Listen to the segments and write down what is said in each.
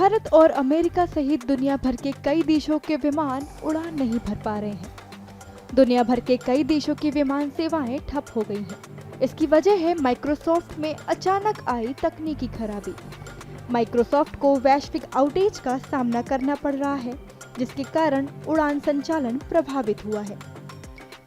भारत और अमेरिका सहित दुनिया भर के कई देशों के विमान उड़ान नहीं भर पा रहे हैं। दुनिया भर के कई देशों की विमान सेवाएं ठप हो गई हैं। इसकी वजह है माइक्रोसॉफ्ट में अचानक आई तकनीकी खराबी। माइक्रोसॉफ्ट को वैश्विक आउटेज का सामना करना पड़ रहा है, जिसके कारण उड़ान संचालन प्रभावित हुआ है।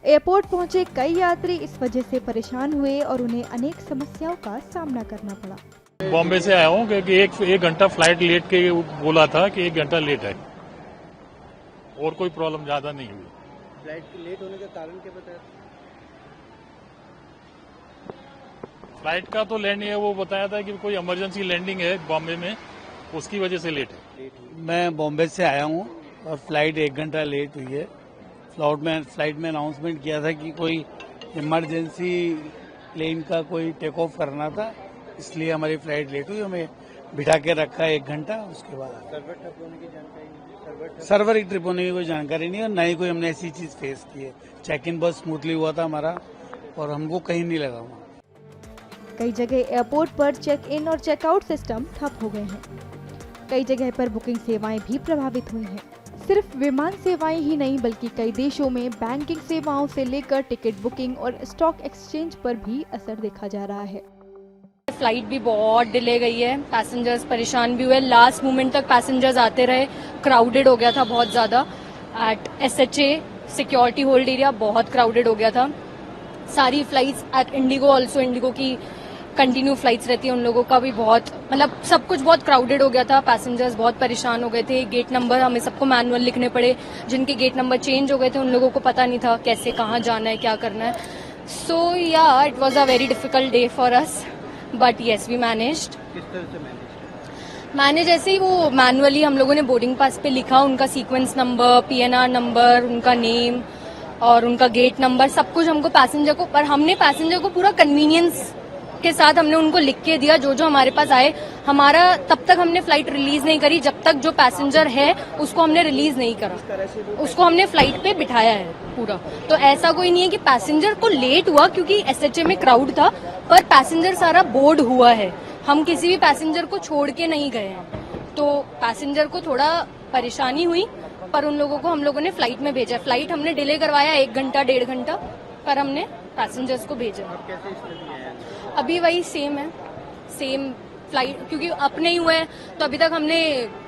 एयरपोर्ट पहुंचे कई यात्री इस वजह से परेशान हुए और उन्हें अनेक समस्याओं का सामना करना पड़ा। बॉम्बे से आया हूँ क्योंकि एक घंटा फ्लाइट लेट के बोला था कि 1 घंटा लेट है और कोई प्रॉब्लम ज्यादा नहीं हुई। फ्लाइट के लेट होने का कारण क्या बताया? फ्लाइट का तो लैंडिंग है, वो बताया था कि कोई इमरजेंसी लैंडिंग है बॉम्बे में, उसकी वजह से लेट है। मैं बॉम्बे से आया हूँ और फ्लाइट 1 घंटा लेट हुई है। फ्लाइट में अनाउंसमेंट किया था कि कोई इमरजेंसी प्लेन का कोई टेक ऑफ करना था, इसलिए हमारी फ्लाइट लेट हुई। हमें बिठा के रखा 1 घंटा, उसके बाद सर्वर ठप होने की जानकारी नहीं। सर्वर की ट्रिप होने की कोई जानकारी नहीं है, न ही कोई हमने ऐसी चीज फेस की है। चेक इन बहुत स्मूथली हुआ था हमारा और हमको कहीं नहीं लगा हुआ। कई जगह एयरपोर्ट पर चेक इन और चेकआउट सिस्टम ठप हो गए हैं। कई जगह पर बुकिंग सेवाएं भी प्रभावित हुई हैं। सिर्फ विमान सेवाएं ही नहीं बल्कि कई देशों में बैंकिंग सेवाओं से लेकर टिकट बुकिंग और स्टॉक एक्सचेंज पर भी असर देखा जा रहा है। फ्लाइट भी बहुत डिले गई है, पैसेंजर्स परेशान भी हुए। लास्ट मोमेंट तक पैसेंजर्स आते रहे, क्राउडेड हो गया था बहुत ज्यादा। At SHA security hold area बहुत क्राउडेड हो गया था। सारी flights at IndiGo also, IndiGo की कंटिन्यू फ्लाइट्स रहती है, उन लोगों का भी बहुत मतलब सब कुछ बहुत क्राउडेड हो गया था। पैसेंजर्स बहुत परेशान हो गए थे। गेट नंबर हमें सबको मैनुअल लिखने पड़े। जिनके गेट नंबर चेंज हो गए थे उन लोगों को पता नहीं था कैसे कहाँ जाना है, क्या करना है। So yeah it was a very difficult day for us, but yes we managed. किस तरह से मैनेज ऐसे ही वो मैनुअली हम लोगों ने बोर्डिंग पास पे लिखा उनका सीक्वेंस नंबर, PNR नंबर, उनका नेम और उनका गेट नंबर, सब कुछ हमको पैसेंजर को। पर हमने पैसेंजर को पूरा कन्वीनियंस के साथ हमने उनको लिख के दिया जो जो हमारे पास आए। हमारा तब तक हमने फ्लाइट रिलीज नहीं करी जब तक जो पैसेंजर है उसको हमने रिलीज नहीं करा, उसको हमने फ्लाइट पे बिठाया है पूरा। तो ऐसा कोई नहीं है कि पैसेंजर को लेट हुआ क्योंकि SHA में क्राउड था, पर पैसेंजर सारा बोर्ड हुआ है। हम किसी भी पैसेंजर को छोड़ के नहीं गए हैं, तो पैसेंजर को थोड़ा परेशानी हुई, पर उन लोगों को हम लोगों ने फ्लाइट में भेजा। फ्लाइट हमने डिले करवाया 1 घंटा 1.5 घंटा, पर हमने पैसेंजर्स को भेजा। अभी वही सेम है, सेम फ्लाइट, क्योंकि अप नहीं हुआ है तो अभी तक हमने,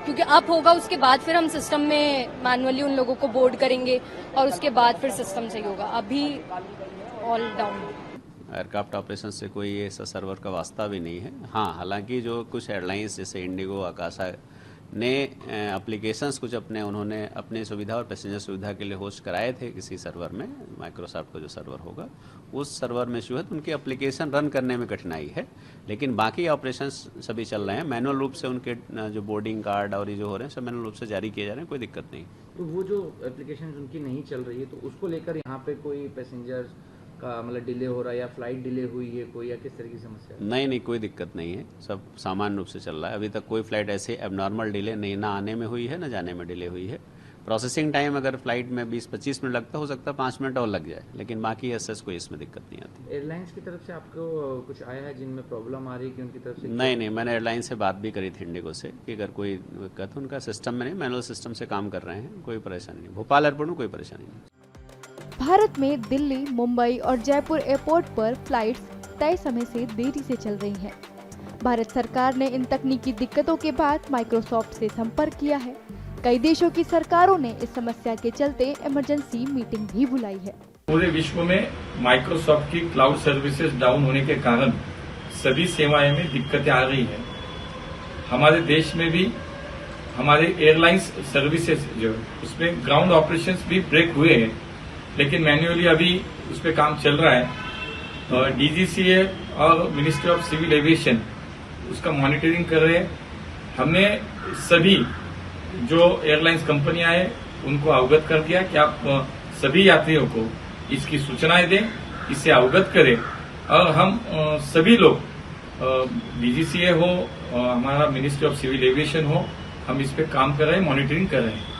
क्योंकि अप होगा उसके बाद फिर हम सिस्टम में मैनुअली उन लोगों को बोर्ड करेंगे और उसके बाद फिर सिस्टम सही होगा। अभी ऑल डाउन। एयरक्राफ्ट ऑपरेशन से कोई ऐसा सर्वर का वास्ता भी नहीं है। हाँ, हालांकि जो कुछ एयरलाइंस जैसे इंडिगो, आकाशा ने एप्लीकेशंस कुछ उन्होंने अपनी सुविधा और पैसेंजर सुविधा के लिए होस्ट कराए थे किसी सर्वर में। माइक्रोसॉफ्ट का जो सर्वर होगा उस सर्वर में इशू है, तो उनकी एप्लीकेशन रन करने में कठिनाई है, लेकिन बाकी ऑपरेशंस सभी चल रहे हैं। मैनुअल रूप से उनके जो बोर्डिंग कार्ड और ये जो हो रहे हैं सब मैनुअल रूप से जारी किए जा रहे हैं, कोई दिक्कत नहीं। तो वो जो एप्लीकेशन उनकी नहीं चल रही है तो उसको लेकर यहाँ पे कोई पैसेंजर का मतलब डिले हो रहा है या फ्लाइट डिले हुई है कोई, या किस तरह की समस्या है? नहीं, कोई दिक्कत नहीं है, सब सामान्य रूप से चल रहा है। अभी तक कोई फ्लाइट ऐसे एबनॉर्मल डिले नहीं, ना आने में हुई है ना जाने में डिले हुई है। प्रोसेसिंग टाइम अगर फ्लाइट में 20-25 मिनट लगता हो सकता है 5 मिनट और लग जाए, लेकिन बाकी ऐसे कोई इसमें दिक्कत नहीं आती। एयरलाइंस की तरफ से आपको कुछ आया है जिनमें प्रॉब्लम आ रही है कि उनकी तरफ से? नहीं, मैंने एयरलाइन से बात भी करी थी इंडिगो से कि अगर कोई दिक्कत, उनका सिस्टम में नहीं, मैनुअल सिस्टम से काम कर रहे हैं, कोई परेशानी नहीं। भोपाल एयरपोर्ट में कोई परेशानी नहीं। भारत में दिल्ली, मुंबई और जयपुर एयरपोर्ट पर फ्लाइट्स तय समय से देरी से चल रही हैं। भारत सरकार ने इन तकनीकी दिक्कतों के बाद माइक्रोसॉफ्ट से संपर्क किया है। कई देशों की सरकारों ने इस समस्या के चलते इमरजेंसी मीटिंग भी बुलाई है। पूरे विश्व में माइक्रोसॉफ्ट की क्लाउड सर्विसेज डाउन होने के कारण सभी सेवाएं में दिक्कतें आ रही है। हमारे देश में भी हमारे एयरलाइंस सर्विसेज जो उसमें ग्राउंड ऑपरेशंस भी ब्रेक हुए हैं, लेकिन मैन्युअली अभी उस पर काम चल रहा है। DGCA और मिनिस्ट्री ऑफ सिविल एविएशन उसका मॉनिटरिंग कर रहे हैं। हमने सभी जो एयरलाइंस कंपनियां हैं उनको अवगत कर दिया कि आप सभी यात्रियों को इसकी सूचनाएं दें, इससे अवगत करें, और हम सभी लोग DGCA हो, हमारा मिनिस्ट्री ऑफ सिविल एविएशन हो, हम इस पे काम कर रहे हैं, मॉनिटरिंग कर रहे हैं।